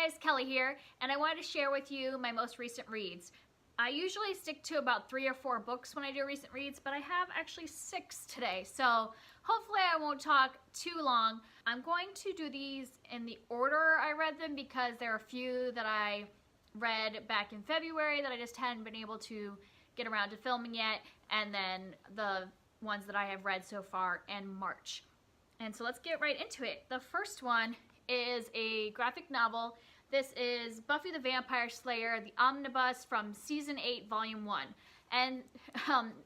guys, Kelly here, and I wanted to share with you my most recent reads. I usually stick to about 3 or 4 books when I do recent reads, but I have actually 6 today, so hopefully I won't talk too long. I'm going to do these in the order I read them because there are a few that I read back in February that I just hadn't been able to get around to filming yet, and then the ones that I have read so far in March. And so let's get right into it. The first one is a graphic novel. This is Buffy the Vampire Slayer, the Omnibus from Season 8, Volume 1. And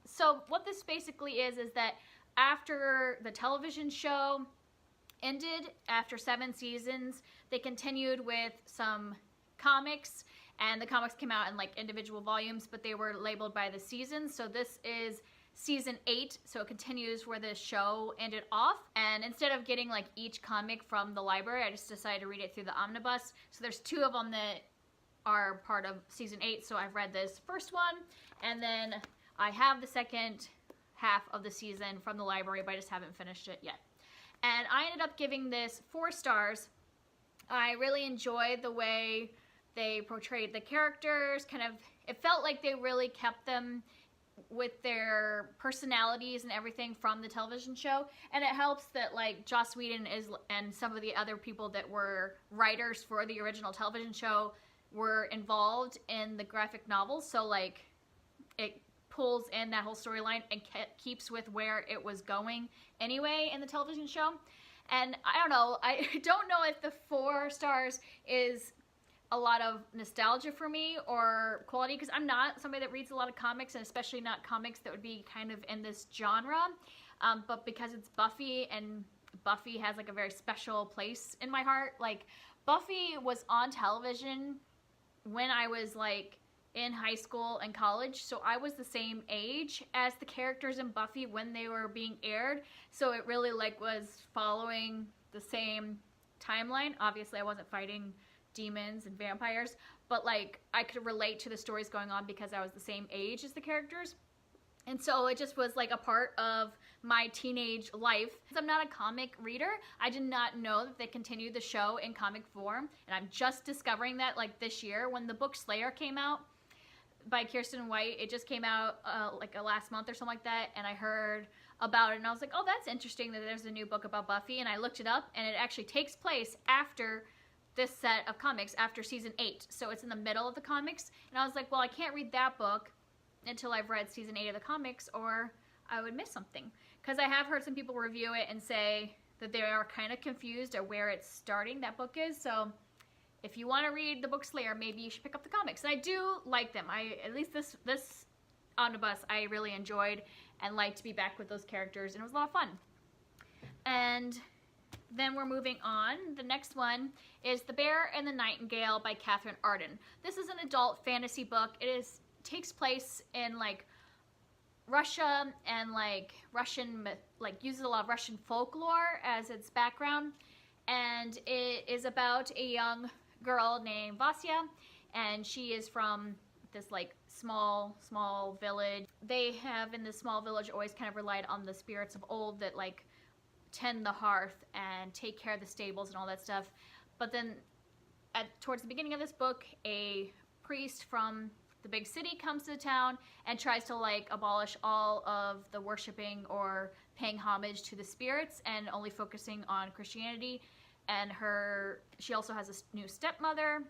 so what this basically is that after the television show ended, after 7 seasons, they continued with some comics, and the comics came out in like individual volumes, but they were labeled by the seasons. So this is Season 8, so it continues where the show ended off, and instead of getting like each comic from the library, I just decided to read it through the omnibus. So there's 2 of them that are part of Season 8, so I've read this first one, and then I have the second half of the season from the library, but I just haven't finished it yet. And I ended up giving this 4 stars. I really enjoyed the way they portrayed the characters. It felt like they really kept them with their personalities and everything from the television show, and it helps that like Joss Whedon and some of the other people that were writers for the original television show were involved in the graphic novels, so like it pulls in that whole storyline and keeps with where it was going anyway in the television show. And I don't know if the 4 stars is a lot of nostalgia for me or quality, because I'm not somebody that reads a lot of comics, and especially not comics that would be kind of in this genre, but because it's Buffy, and Buffy has like a very special place in my heart. Like, Buffy was on television when I was like in high school and college, so I was the same age as the characters in Buffy when they were being aired, so it really like was following the same timeline. Obviously I wasn't fighting demons and vampires, but like I could relate to the stories going on because I was the same age as the characters, and so it just was like a part of my teenage life. I'm not a comic reader. I did not know that they continued the show in comic form, and I'm just discovering that like this year when the book Slayer came out by Kirsten White. It just came out like last month or something like that, and I heard about it and I was like, oh, that's interesting that there's a new book about Buffy, and I looked it up, and it actually takes place after this set of comics, after Season 8, so it's in the middle of the comics. And I was like, well, I can't read that book until I've read Season 8 of the comics, or I would miss something, because I have heard some people review it and say that they are kind of confused at where it's starting, that book is. So if you want to read the book Slayer, maybe you should pick up the comics. And I do like them. At least this omnibus I really enjoyed and liked to be back with those characters, and it was a lot of fun. And then we're moving on. The next one is The Bear and the Nightingale by Katherine Arden. This is an adult fantasy book. It takes place in like Russia, and like uses a lot of Russian folklore as its background. And it is about a young girl named Vasya, and she is from this like small village. They have in this small village always kind of relied on the spirits of old that like tend the hearth and take care of the stables and all that stuff. But then towards the beginning of this book, a priest from the big city comes to the town and tries to like abolish all of the worshiping or paying homage to the spirits and only focusing on Christianity. And she also has a new stepmother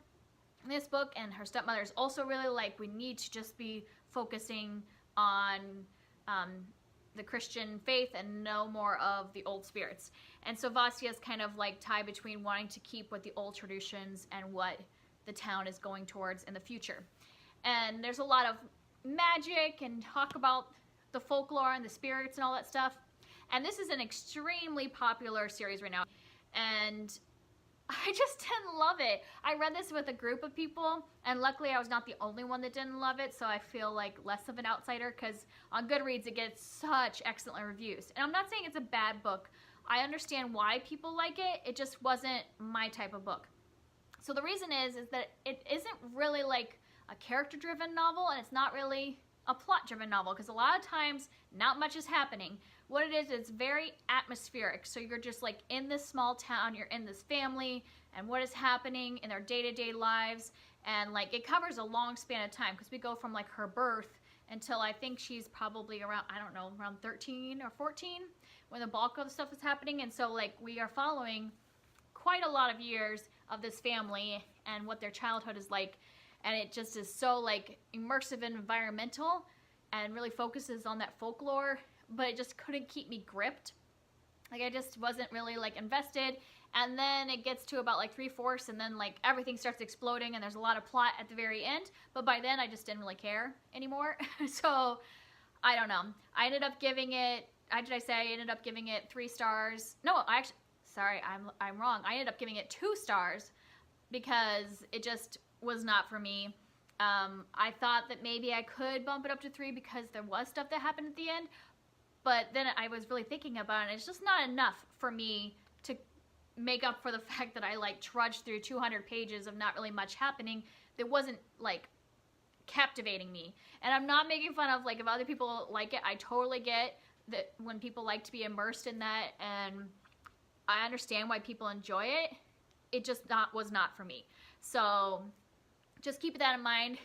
in this book, and her stepmother is also really like, we need to just be focusing on the Christian faith and no more of the old spirits. And so Vasya is kind of like tied between wanting to keep with the old traditions and what the town is going towards in the future. And there's a lot of magic and talk about the folklore and the spirits and all that stuff. And this is an extremely popular series right now, and I just didn't love it. I read this with a group of people, and luckily I was not the only one that didn't love it, so I feel like less of an outsider, because on Goodreads it gets such excellent reviews. And I'm not saying it's a bad book. I understand why people like it. It just wasn't my type of book. So the reason is that it isn't really like a character-driven novel, and it's not really a plot-driven novel, because a lot of times not much is happening. What it is, it's very atmospheric. So you're just like in this small town, you're in this family, and what is happening in their day-to-day lives. And like it covers a long span of time because we go from like her birth until I think she's probably around, I don't know, around 13 or 14 when the bulk of the stuff is happening. And so like we are following quite a lot of years of this family and what their childhood is like. And it just is so like immersive and environmental and really focuses on that folklore, but it just couldn't keep me gripped. Like I just wasn't really like invested. And then it gets to about like 3/4 and then like everything starts exploding and there's a lot of plot at the very end. But by then I just didn't really care anymore. So I don't know. I ended up giving it, I ended up giving it 3 stars. No, I actually, sorry, I'm wrong. I ended up giving it 2 stars because it just was not for me. I thought that maybe I could bump it up to 3 because there was stuff that happened at the end. But then I was really thinking about it. It's just not enough for me to make up for the fact that I like trudged through 200 pages of not really much happening that wasn't like captivating me. And I'm not making fun of like if other people like it. I totally get that when people like to be immersed in that, and I understand why people enjoy it. It just was not for me. So just keep that in mind.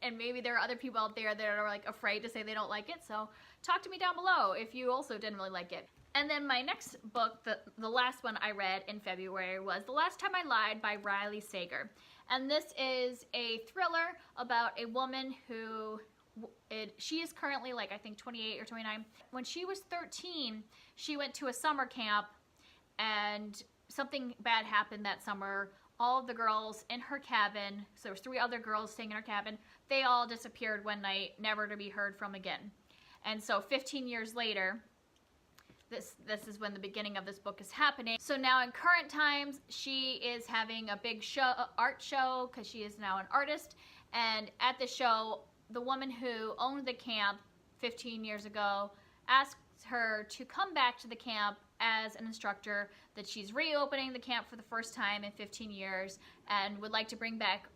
And maybe there are other people out there that are like afraid to say they don't like it. So talk to me down below if you also didn't really like it. And then my next book, the last one I read in February, was The Last Time I Lied by Riley Sager. And this is a thriller about a woman who, she is currently like I think 28 or 29. When she was 13, she went to a summer camp and something bad happened that summer. All of the girls in her cabin, so there was 3 other girls staying in her cabin, they all disappeared one night, never to be heard from again. And so 15 years later, this is when the beginning of this book is happening. So now in current times, she is having a big art show because she is now an artist. And at the show, the woman who owned the camp 15 years ago asked her to come back to the camp as an instructor, that she's reopening the camp for the first time in 15 years and would like to bring back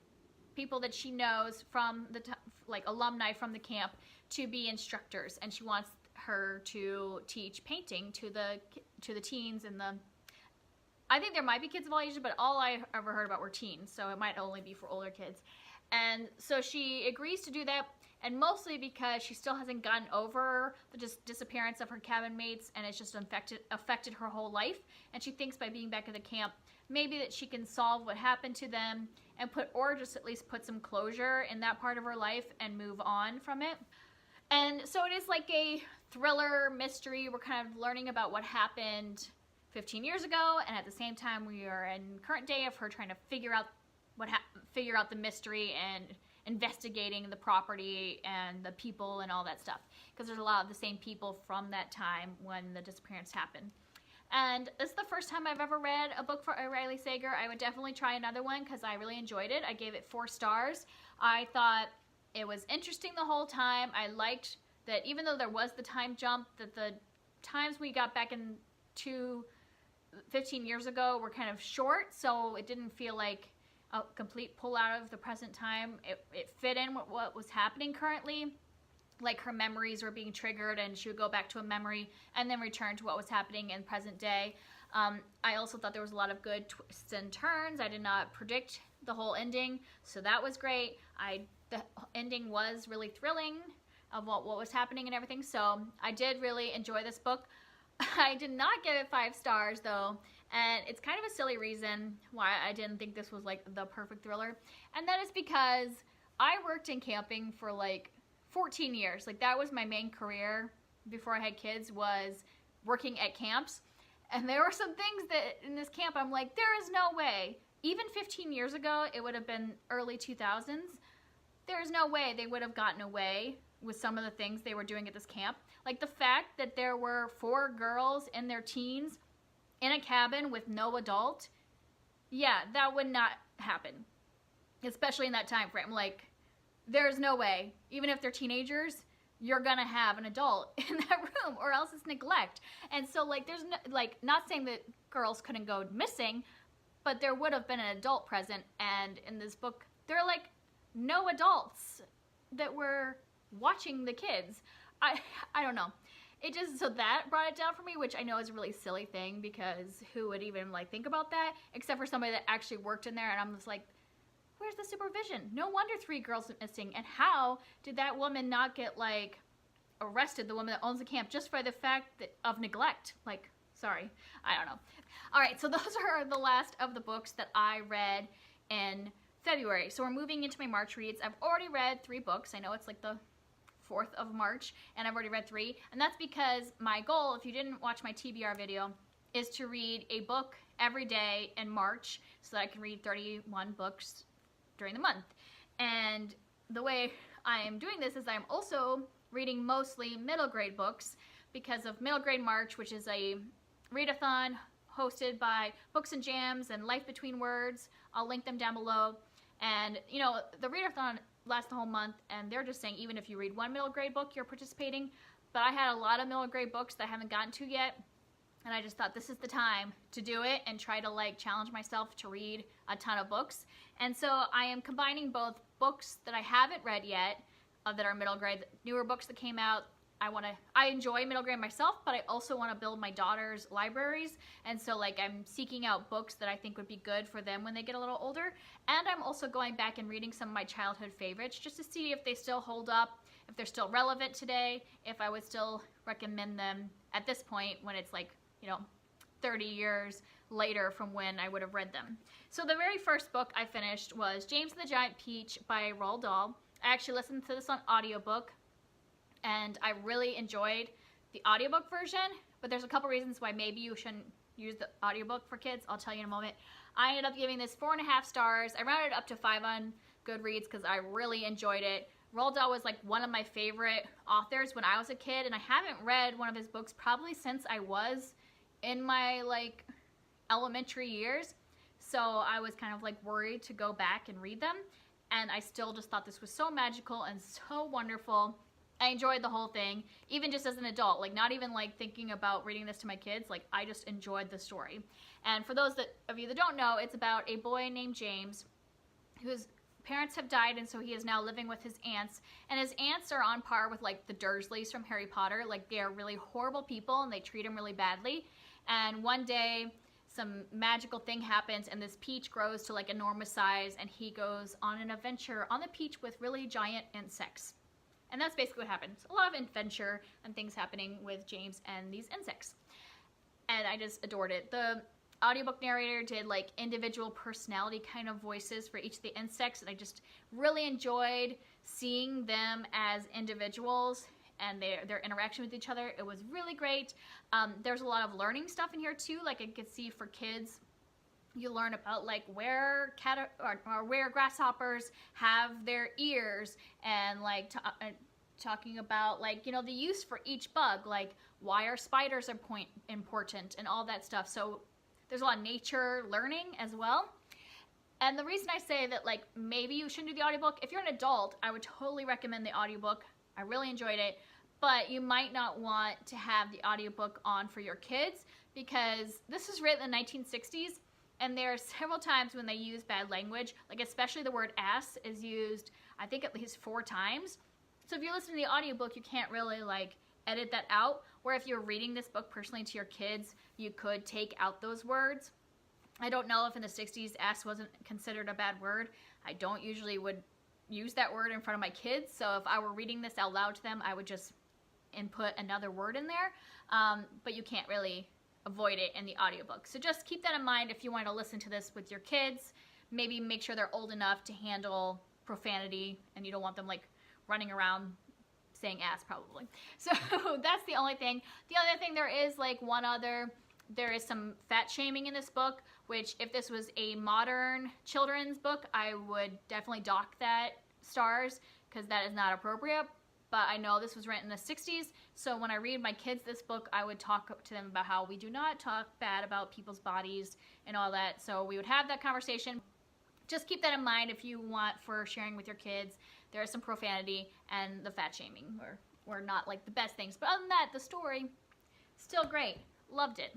people that she knows from the like alumni from the camp to be instructors. And she wants her to teach painting to the teens and I think there might be kids of all ages, but all I ever heard about were teens, so it might only be for older kids. And so she agrees to do that, and mostly because she still hasn't gotten over the disappearance of her cabin mates, and it's just affected her whole life. And she thinks by being back at the camp, maybe that she can solve what happened to them and just at least put some closure in that part of her life and move on from it. And so it is like a thriller mystery. We're kind of learning about what happened 15 years ago, and at the same time we are in current day of her trying to figure out the mystery and investigating the property and the people and all that stuff, because there's a lot of the same people from that time when the disappearance happened. And this is the first time I've ever read a book for Riley Sager. I would definitely try another one because I really enjoyed it. I gave it 4 stars. I thought it was interesting the whole time. I liked that even though there was the time jump, that the times we got back into 15 years ago were kind of short, so it didn't feel like a complete pull out of the present time. It fit in with what was happening currently. Like her memories were being triggered and she would go back to a memory and then return to what was happening in present day. I also thought there was a lot of good twists and turns. I did not predict the whole ending, so that was great. The ending was really thrilling of what was happening and everything, so I did really enjoy this book. I did not give it 5 stars though, and it's kind of a silly reason why I didn't think this was like the perfect thriller, and that is because I worked in camping for like 14 years. Like that was my main career before I had kids, was working at camps. And there were some things that in this camp I'm like, there is no way. Even 15 years ago, it would have been early 2000s. There is no way they would have gotten away with some of the things they were doing at this camp. Like the fact that there were 4 girls in their teens in a cabin with no adult. Yeah, that would not happen. Especially in that time frame. Like, there's no way. Even if they're teenagers, you're gonna have an adult in that room, or else it's neglect. And so like there's no, like, not saying that girls couldn't go missing, but there would have been an adult present. And in this book there are like no adults that were watching the kids. I don't know. so that brought it down for me, which I know is a really silly thing because who would even like think about that except for somebody that actually worked in there, and I'm just like, where's the supervision? No wonder 3 girls are missing, and how did that woman not get like arrested, the woman that owns the camp, just for the fact of neglect? Like, sorry, I don't know. All right, so those are the last of the books that I read in February. So we're moving into my March reads. I've already read 3 books. I know it's like the 4th of March, and I've already read 3, and that's because my goal, if you didn't watch my TBR video, is to read a book every day in March so that I can read 31 books during the month. And the way I am doing this is I'm also reading mostly middle grade books because of Middle Grade March, which is a readathon hosted by Books and Jams and Life Between Words. I'll link them down below. And you know, the readathon lasts the whole month, and they're just saying even if you read 1 middle grade book, you're participating. But I had a lot of middle grade books that I haven't gotten to yet, and I just thought this is the time to do it and try to like challenge myself to read a ton of books. And so I am combining both books that I haven't read yet that are middle grade, newer books that came out. I enjoy middle grade myself, but I also want to build my daughter's libraries, and so like I'm seeking out books that I think would be good for them when they get a little older. And I'm also going back and reading some of my childhood favorites just to see if they still hold up, if they're still relevant today, if I would still recommend them at this point when it's like, you know, 30 years later from when I would have read them. So the very first book I finished was James and the Giant Peach by Roald Dahl. I actually listened to this on audiobook, and I really enjoyed the audiobook version, but there's a couple reasons why maybe you shouldn't use the audiobook for kids. I'll tell you in a moment. I ended up giving this 4.5 stars. I rounded it up to 5 on Goodreads because I really enjoyed it. Roald Dahl was like one of my favorite authors when I was a kid, and I haven't read one of his books probably since I was in my like elementary years. So I was kind of like worried to go back and read them, and I still just thought this was so magical and so wonderful. I enjoyed the whole thing, even just as an adult, like not even like thinking about reading this to my kids. Like I just enjoyed the story. And for those of you that don't know, it's about a boy named James whose parents have died, and so he is now living with his aunts. And his aunts are on par with like the Dursleys from Harry Potter. Like they are really horrible people and they treat him really badly. And one day some magical thing happens and this peach grows to like enormous size, and he goes on an adventure on the peach with really giant insects. And that's basically what happens. A lot of adventure and things happening with James and these insects. And I just adored it. The audiobook narrator did like individual personality kind of voices for each of the insects, and I just really enjoyed seeing them as individuals and their interaction with each other. It was really great. There's a lot of learning stuff in here too. Like I could see for kids, you learn about like where where grasshoppers have their ears, and like talking about like, you know, the use for each bug, like why are spiders important and all that stuff. So there's a lot of nature learning as well. And the reason I say that like maybe you shouldn't do the audiobook, if you're an adult, I would totally recommend the audiobook. I really enjoyed it, but you might not want to have the audiobook on for your kids because this was written in the 1960s. And there are several times when they use bad language, like especially the word ass is used, I think at least 4 times. So if you're listening to the audiobook, you can't really like edit that out. Where if you're reading this book personally to your kids, you could take out those words. I don't know if in the 60s ass wasn't considered a bad word. I don't usually would use that word in front of my kids. So if I were reading this out loud to them, I would just input another word in there. But you can't really avoid it in the audiobook. So just keep that in mind if you want to listen to this with your kids. Maybe make sure they're old enough to handle profanity and you don't want them like running around saying ass probably. So that's the only thing. The other thing, there is like there is some fat shaming in this book, which if this was a modern children's book, I would definitely dock that stars because that is not appropriate. But I know this was written in the 60s, so when I read my kids this book, I would talk to them about how we do not talk bad about people's bodies and all that. So we would have that conversation. Just keep that in mind if you want for sharing with your kids. There is some profanity, and the fat shaming were not like the best things. But other than that, the story, still great. Loved it.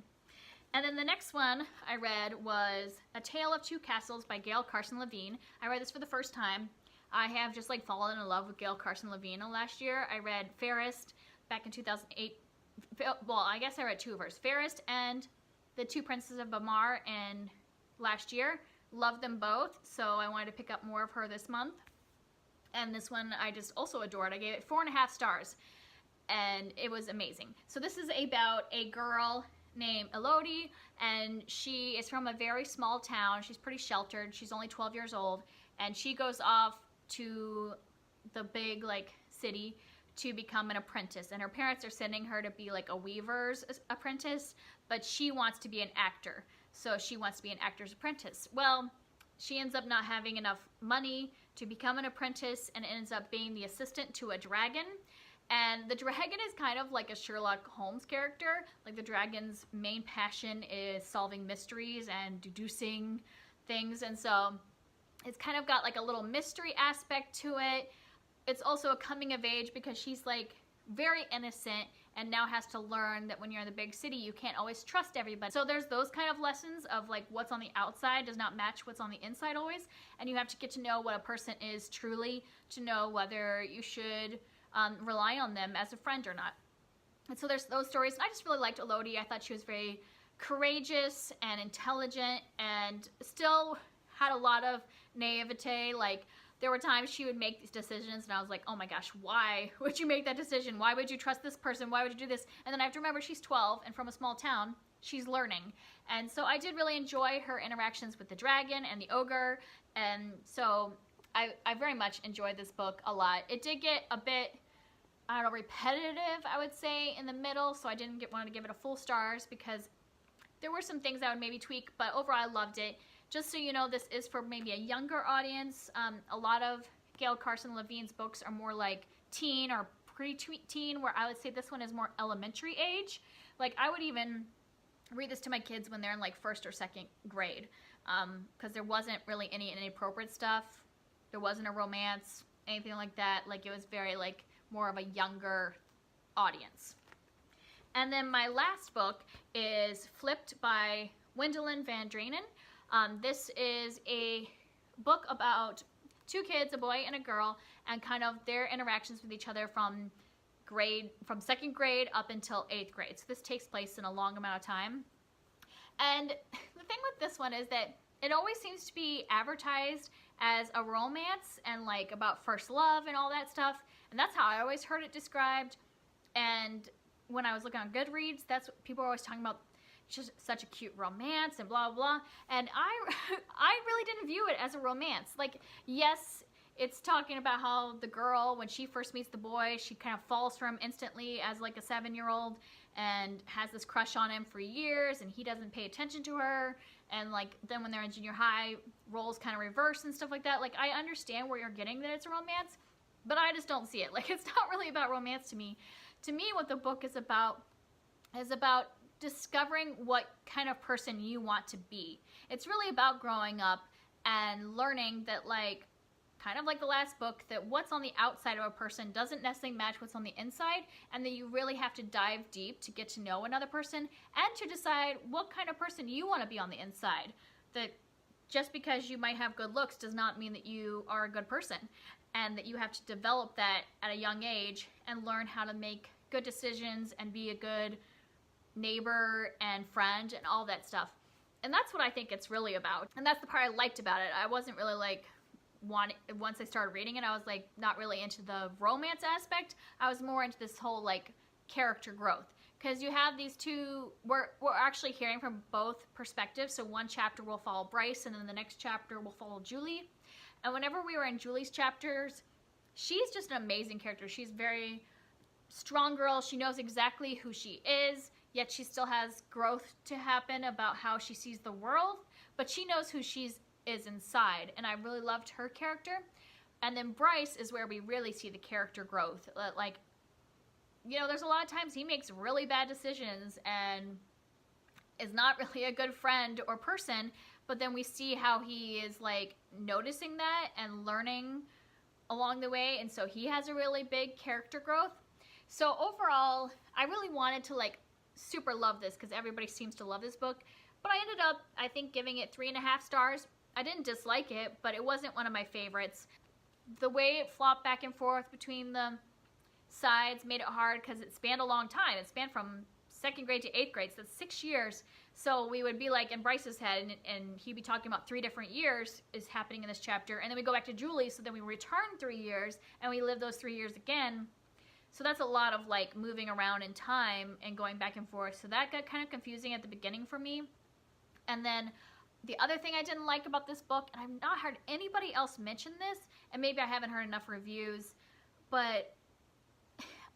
And then the next one I read was A Tale of Two Castles by Gail, Carson, Levine. I read this for the first time. I have just like fallen in love with Gail, Carson, Levine last year. I read Fairest back in 2008, well, I guess I read 2 of hers, Fairest and The Two Princes of Bamar in last year. Loved them both, so I wanted to pick up more of her this month. And this one I just also adored. I gave it 4.5 stars, and it was amazing. So this is about a girl named Elodie, and she is from a very small town. She's pretty sheltered. She's only 12 years old, and she goes off to the big like city to become an apprentice, and her parents are sending her to be like a weaver's apprentice, but she wants to be an actor, so she wants to be an actor's apprentice. Well, she ends up not having enough money to become an apprentice and ends up being the assistant to a dragon. And the dragon is kind of like a Sherlock Holmes character. Like, the dragon's main passion is solving mysteries and deducing things, and so it's kind of got like a little mystery aspect to it. It's also a coming of age because she's like very innocent and now has to learn that when you're in the big city, you can't always trust everybody. So there's those kind of lessons of like what's on the outside does not match what's on the inside always. And you have to get to know what a person is truly to know whether you should rely on them as a friend or not. And so there's those stories. And I just really liked Elodie. I thought she was very courageous and intelligent and still had a lot of naivete. Like, there were times she would make these decisions and I was like, oh my gosh, why would you make that decision? Why would you trust this person? Why would you do this? And then I have to remember she's 12 and from a small town, she's learning. And so I did really enjoy her interactions with the dragon and the ogre. And so I very much enjoyed this book a lot. It did get a bit, I don't know, repetitive, I would say, in the middle. So I didn't want to give it a full stars because there were some things I would maybe tweak, but overall I loved it. Just so you know, this is for maybe a younger audience. A lot of Gail, Carson, Levine's books are more like teen or pre-teen, where I would say this one is more elementary age. Like, I would even read this to my kids when they're in like 1st or 2nd grade, because there wasn't really any inappropriate stuff. There wasn't a romance, anything like that. Like, it was very like more of a younger audience. And then my last book is Flipped by Wendell Van Draanen. This is a book about 2 kids, a boy and a girl, and kind of their interactions with each other from 2nd grade up until 8th grade. So this takes place in a long amount of time. And the thing with this one is that it always seems to be advertised as a romance and like about first love and all that stuff. And that's how I always heard it described. And when I was looking on Goodreads, that's what people are always talking about. Just such a cute romance and blah, blah. And I really didn't view it as a romance. Like, yes, it's talking about how the girl, when she first meets the boy, she kind of falls for him instantly as like a 7-year-old and has this crush on him for years, and he doesn't pay attention to her. And like, then when they're in junior high, roles kind of reverse and stuff like that. Like, I understand where you're getting that it's a romance, but I just don't see it. Like, it's not really about romance to me. To me, what the book is about discovering what kind of person you want to be. It's really about growing up and learning that, like, kind of like the last book, that what's on the outside of a person doesn't necessarily match what's on the inside, and that you really have to dive deep to get to know another person and to decide what kind of person you want to be on the inside. That just because you might have good looks does not mean that you are a good person, and that you have to develop that at a young age and learn how to make good decisions and be a good neighbor and friend and all that stuff. And that's what I think it's really about. And that's the part I liked about it. I wasn't really like once I started reading it, I was like not really into the romance aspect. I was more into this whole like character growth, because you have these two, we're actually hearing from both perspectives. So one chapter will follow Bryce, and then the next chapter will follow Julie. And whenever we were in Julie's chapters, she's just an amazing character. She's very strong girl. She knows exactly who she is, yet she still has growth to happen about how she sees the world, but she knows who she is inside, and I really loved her character. And then Bryce is where we really see the character growth. Like, you know, there's a lot of times he makes really bad decisions and is not really a good friend or person, but then we see how he is like noticing that and learning along the way, and so he has a really big character growth. So overall, I really wanted to like super love this because everybody seems to love this book, but I ended up, I think, giving it 3.5 stars. I didn't dislike it, but it wasn't one of my favorites. The way it flopped back and forth between the sides made it hard because it spanned a long time. It spanned from 2nd grade to 8th grade, so that's 6 years. So we would be like in Bryce's head, and he'd be talking about 3 different years is happening in this chapter, and then we go back to Julie, so then we return 3 years, and we live those 3 years again. So that's a lot of like moving around in time and going back and forth. So that got kind of confusing at the beginning for me. And then the other thing I didn't like about this book, and I've not heard anybody else mention this, and maybe I haven't heard enough reviews, but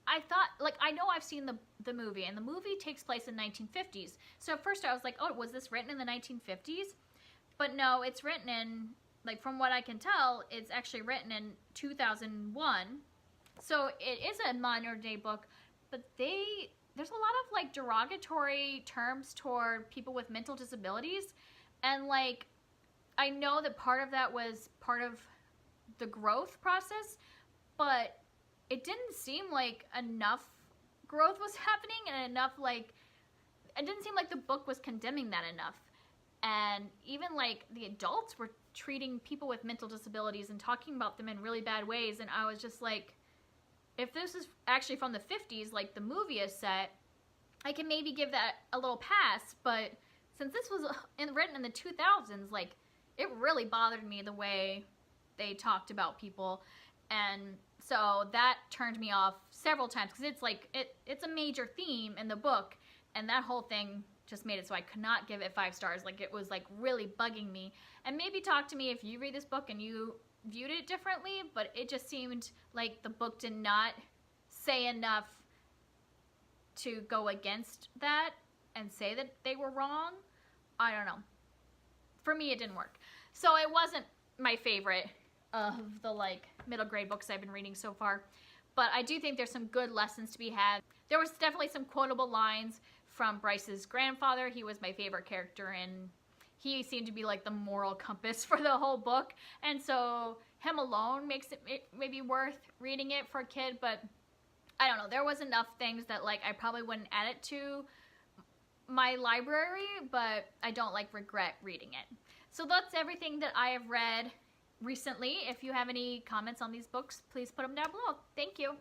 I thought, like, I know I've seen the movie, and the movie takes place in 1950s. So at first I was like, oh, was this written in the 1950s? But no, it's written in, like, from what I can tell, it's actually written in 2001. So it is a modern day book, but there's a lot of, like, derogatory terms toward people with mental disabilities. And, like, I know that part of that was part of the growth process, but it didn't seem like enough growth was happening and enough, like, it didn't seem like the book was condemning that enough. And even, like, the adults were treating people with mental disabilities and talking about them in really bad ways, and I was just like, if this is actually from the 50s, like the movie is set, I can maybe give that a little pass, but since this was written in the 2000s, like, it really bothered me the way they talked about people, and so that turned me off several times, because it's like, it's a major theme in the book, and that whole thing just made it so I could not give it 5 stars. Like, it was, like, really bugging me. And maybe talk to me if you read this book and you viewed it differently, but it just seemed like the book did not say enough to go against that and say that they were wrong. I don't know. For me, it didn't work. So it wasn't my favorite of the, like, middle grade books I've been reading so far, but I do think there's some good lessons to be had. There was definitely some quotable lines from Bryce's grandfather. He was my favorite character, and he seemed to be like the moral compass for the whole book, and so him alone makes it maybe worth reading it for a kid. But I don't know, there was enough things that, like, I probably wouldn't add it to my library, but I don't, like, regret reading it. So that's everything that I have read recently. If you have any comments on these books, please put them down below. Thank you.